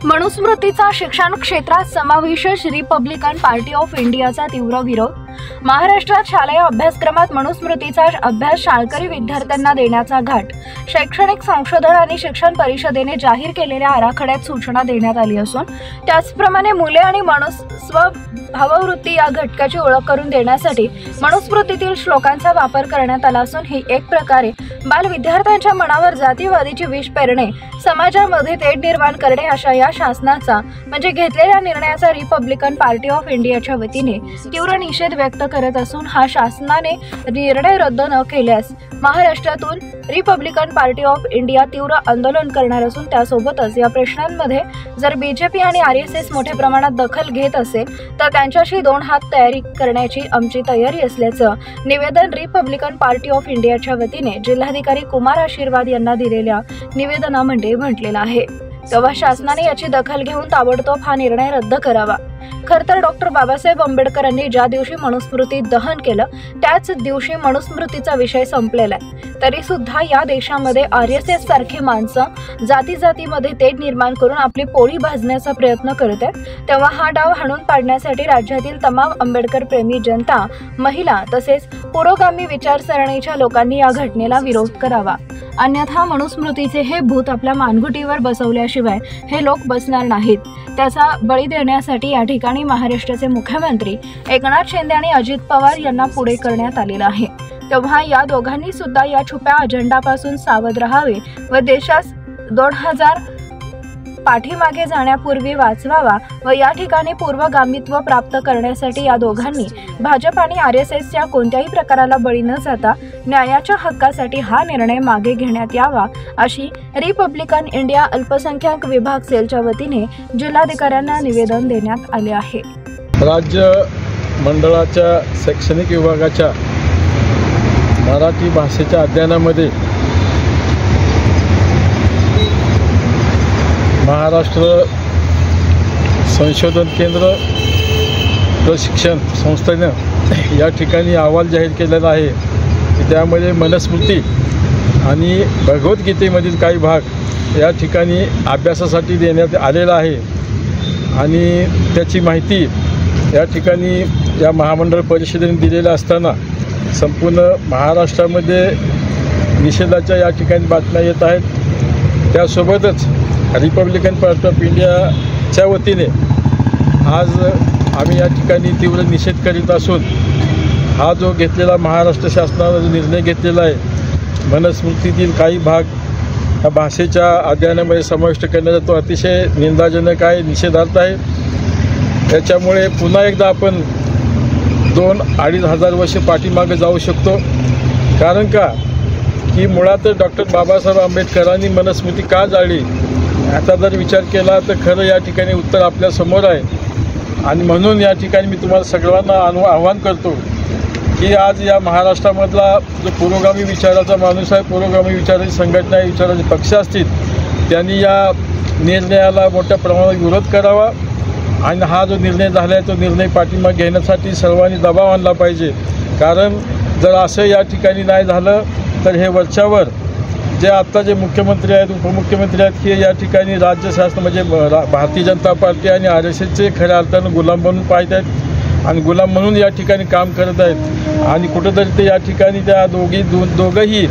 मनुस्मृतीचा शिक्षण क्षेत्रात समावेश, रिपब्लिकन पार्टी ऑफ इंडियाचा तीव्र विरोध। महाराष्ट्रात शालेय अभ्यासक्रमात मनुस्मृतीचा अभ्यास शाळकरी विद्यार्थ्यांना देण्याचा घाट शैक्षणिक संशोधन आणि शिक्षण परिषदेने जाहीर केलेल्या आराखड्यात सूचना देण्यात आली असून त्याचप्रमाणे मुले आणि भाववृत्ती या घटकाची ओळख करून देण्यासाठी मनुस्मृतीतील श्लोकांचा वापर करण्यात आला असून ही एक प्रकारे बाल विद्यार्थ्यांच्या मनावर जातीवादीची विष पेरणे, समाजामध्ये तेढ निर्माण करणे अशा या शासनाचा म्हणजे घेतलेल्या निर्णयाचा रिपब्लिकन पार्टी ऑफ इंडियाच्या वतीने तीव्र निषेध व्यक्त करत असून हा शासनाने निर्णय रद्द न केल्यास महाराष्ट्रातून रिपब्लिकन पार्टी ऑफ इंडिया तीव्र आंदोलन करणार असून त्यासोबतच या प्रश्नांमध्ये जर बीजेपी आणि आरएसएस मोठ्या प्रमाणात दखल घेत असेल तर त्यांच्याशी दोन हात तयारी करण्याची आमची तयारी असल्याचं निवेदन रिपब्लिकन पार्टी ऑफ इंडियाच्या वतीने जिल्हाधिकारी कुमार आशीर्वाद यांना दिलेल्या निवेदनामध्ये म्हटलेलं आहे। तेव्हा शासनाने याची दखल घेऊन ताबडतोब हा निर्णय रद्द करावा। खरतर डॉक्टर बाबासाहेब आंबेडकरांनी ज्या दिवशी मनुस्मृती दहन केलं त्याच दिवशी मनुस्मृतीचा विषय संपलेला आहे। तरी सुद्धा या देशामध्ये आरएसएस सारखी माणसं जातीमध्ये तेढ निर्माण करून आपली पोळी भाजण्याचा प्रयत्न करत आहेत। तेव्हा हा डाव हाणून पाडण्यासाठी राज्यातील तमाम आंबेडकर प्रेमी जनता, महिला तसेच पुरोगामी विचारसरणीच्या लोकांनी या घटनेला विरोध करावा, अन्यथा मनुस्मृतीचे हे भूत आपल्या मानगुटीवर बसवल्याशिवाय हे लोक बसणार नाहीत। त्याचा बळी देण्यासाठी या ठिकाणी महाराष्ट्राचे मुख्यमंत्री एकनाथ शिंदे आणि अजित पवार यांना पुढे करण्यात आलेलं आहे। तेव्हा या दोघांनी सुद्धा या छुप्या अजेंडापासून सावध राहावे व देशास 2000 पाठीमागे जाण्यापूर्वी वाचवावा व या ठिकाणी पूर्वगामित्व प्राप्त करण्यासाठी या दोघांनी भाजप आणि आरएसएसच्या कोणत्याही प्रकाराला बळी न जाता न्यायाच्या हक्कासाठी हा निर्णय मागे घेण्यात यावा अशी रिपब्लिकन इंडिया अल्पसंख्याक विभाग सेलच्या वतीने जिल्हाधिकाऱ्यांना निवेदन देण्यात आले आहे। राज्य मंडळाच्या शैक्षणिक विभागाच्या मराठी भाषेच्या अध्ययनामध्ये महाराष्ट्र संशोधन केंद्र प्रशिक्षण संस्थेनं या ठिकाणी अहवाल जाहीर केलेला आहे की त्यामध्ये मनुस्मृती आणि भगवद्गीतेमधील काही भाग या ठिकाणी अभ्यासासाठी देण्यात आलेला आहे आणि त्याची माहिती या ठिकाणी या महामंडळ परिषदेने दिलेल्या असताना संपूर्ण महाराष्ट्रामध्ये निषेधाच्या या ठिकाणी बातम्या येत आहेत। त्यासोबतच रिपब्लिकन पार्टी ऑफ इंडियाच्या वतीने आज आम्ही या ठिकाणी तीव्र निषेध करीत असून हा जो घेतलेला महाराष्ट्र शासनाने जो निर्णय घेतलेला आहे मनुस्मृतीतील काही भाग या भाषेच्या अध्ययनामध्ये समाविष्ट करण्याचा तो अतिशय निंदाजनक आहे, निषेधार्थ आहे। त्याच्यामुळे पुन्हा एकदा आपण 2-2.5 हजार वर्ष पाठीमागे जाऊ शकतो। कारण का की मुळात डॉक्टर बाबासाहेब आंबेडकरांनी मनुस्मृती का जाळली याचा जर विचार केला तर खरं या ठिकाणी उत्तर आपल्या समोर आहे। आणि म्हणून या ठिकाणी मी तुम्हाला सगळ्यांना आवाहन करतो की आज या महाराष्ट्रामधला जो पुरोगामी विचाराचा माणूस आहे, पुरोगामी विचाराची संघटना आहे, विचाराचे पक्ष असतील त्यांनी या निर्णयाला मोठ्या प्रमाणात विरोध करावा आणि हा जो निर्णय झाला आहे तो निर्णय पाठीमागे घेण्यासाठी सर्वांनी दबाव आणला पाहिजे। कारण जर असं या ठिकाणी नाही झालं तर हे वरच्यावर जे आत्ता जे मुख्यमंत्री आहेत, उपमुख्यमंत्री आहेत की या ठिकाणी राज्य शासन म्हणजे भारतीय जनता पार्टी आणि आरएसएसचे खऱ्या अर्थानं गुलाम बनून पाहत आहेत आणि गुलाम म्हणून या ठिकाणी काम करत आहेत आणि कुठंतरी ते या ठिकाणी त्या दोघंही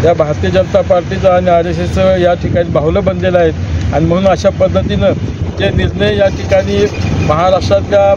या भारतीय जनता पार्टीचा आणि आरएसएसचं या ठिकाणी बाहुलं बनलेलं आहेत आणि म्हणून अशा पद्धतीनं जे निर्णय या ठिकाणी महाराष्ट्रातल्या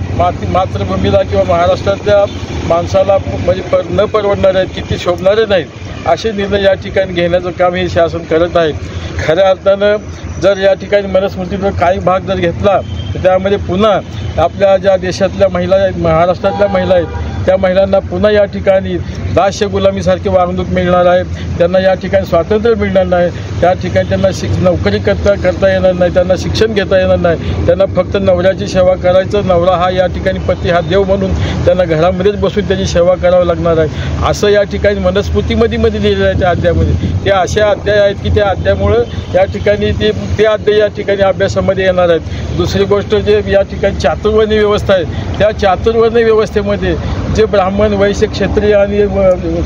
मातृभूमीला किंवा महाराष्ट्रातल्या माणसाला म्हणजे न परवडणारे आहेत, किती शोभणारे नाहीत असे निर्णय या ठिकाणी घेण्याचं काम हे शासन करत आहे। खऱ्या अर्थानं जर या ठिकाणी मनुस्मृतीचा काही भाग जर घेतला तर त्यामध्ये पुन्हा आपल्या ज्या देशातल्या महिला आहेत, महाराष्ट्रातल्या महिला आहेत, त्या महिलांना पुन्हा या ठिकाणी दास्य गुलामीसारखे वागणूक मिळणार आहे, त्यांना या ठिकाणी स्वातंत्र्य मिळणार नाही, त्या ठिकाणी त्यांना नोकरी करता येणार नाही, त्यांना शिक्षण घेता येणार नाही, त्यांना फक्त नवऱ्याची सेवा करायचं, नवरा हा या ठिकाणी पती हा देव म्हणून त्यांना घरामध्येच बसून त्याची सेवा करावं लागणार आहे असं या ठिकाणी मनुस्मृतीमध्ये लिहिलेलं आहे। त्या अध्यायामध्ये ते असे अध्याय आहेत की त्या अध्यायामुळं या ठिकाणी ते अध्याय या ठिकाणी अभ्यासामध्ये येणार आहेत। दुसरी गोष्ट जे या ठिकाणी चातुर्वर्णी व्यवस्था आहे त्या चातुर्वर्णी व्यवस्थेमध्ये जे ब्राह्मण, वैश्य, क्षत्रिय आणि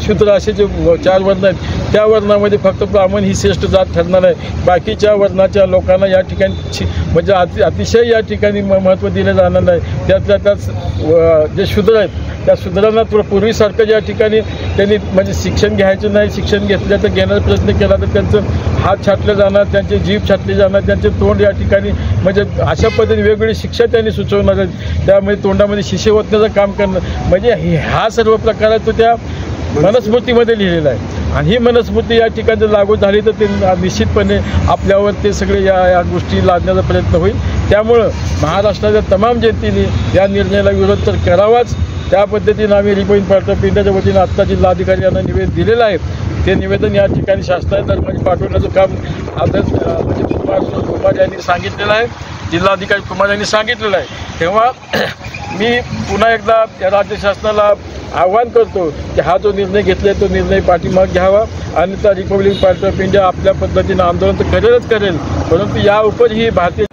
शूद्र असे जे 4 वर्ण आहेत त्या वर्णामध्ये फक्त ब्राह्मण ही श्रेष्ठ जात ठरणार आहे. बाकीच्या वर्णाच्या लोकांना या ठिकाणी म्हणजे अतिशय या ठिकाणी महत्त्व दिलं जाणार नाही. त्यातल्या त्यात जे शूद्र आहेत त्या शूद्रांना पूर्वीसारखं या ठिकाणी त्यांनी म्हणजे शिक्षण घ्यायचं नाही. शिक्षण घेतल्याचं घेण्याचा प्रयत्न केला तर त्यांचं हात छाटले जाणार, त्यांचे जीभ छाटली जाणार, त्यांचे तोंड या ठिकाणी म्हणजे अशा पद्धतीने वेगवेगळी शिक्षा त्यांनी सुचवणार आहेत. त्यामुळे तोंडामध्ये शिशे ओतण्याचं काम करणं म्हणजे हा सर्व प्रकार आहे तो त्या मनुस्मृतीमध्ये लिहिलेला आहे. आणि ही मनुस्मृती या ठिकाणी जर लागू झाली तर ते निश्चितपणे आपल्यावर ते सगळे या गोष्टी लादण्याचा प्रयत्न होईल. त्यामुळं महाराष्ट्राच्या तमाम जनतेने या निर्णयाला विरोध तर करावाच. त्या पद्धतीनं आम्ही रिपब्लिकन पार्टी ऑफ इंडियाच्या वतीनं आत्ता जिल्हाधिकारी यांना निवेदन दिलेलं आहे. ते निवेदन या ठिकाणी शासनाच्या दरम्यान पाठवण्याचं काम आदर्श म्हणजे कुमार यांनी सांगितलेलं आहे, जिल्हाधिकारी कुमार यांनी सांगितलेलं आहे. तेव्हा मी पुन्हा एकदा या राज्य शासनाला आव्हान करतो की हा जो निर्णय घेतला आहे तो निर्णय पाठीमागे घ्यावा आणि त्या रिपब्लिकन पार्टी ऑफ इंडिया आपल्या पद्धतीनं आंदोलन तर करेलच करेल, परंतु या उपर ही भारतीय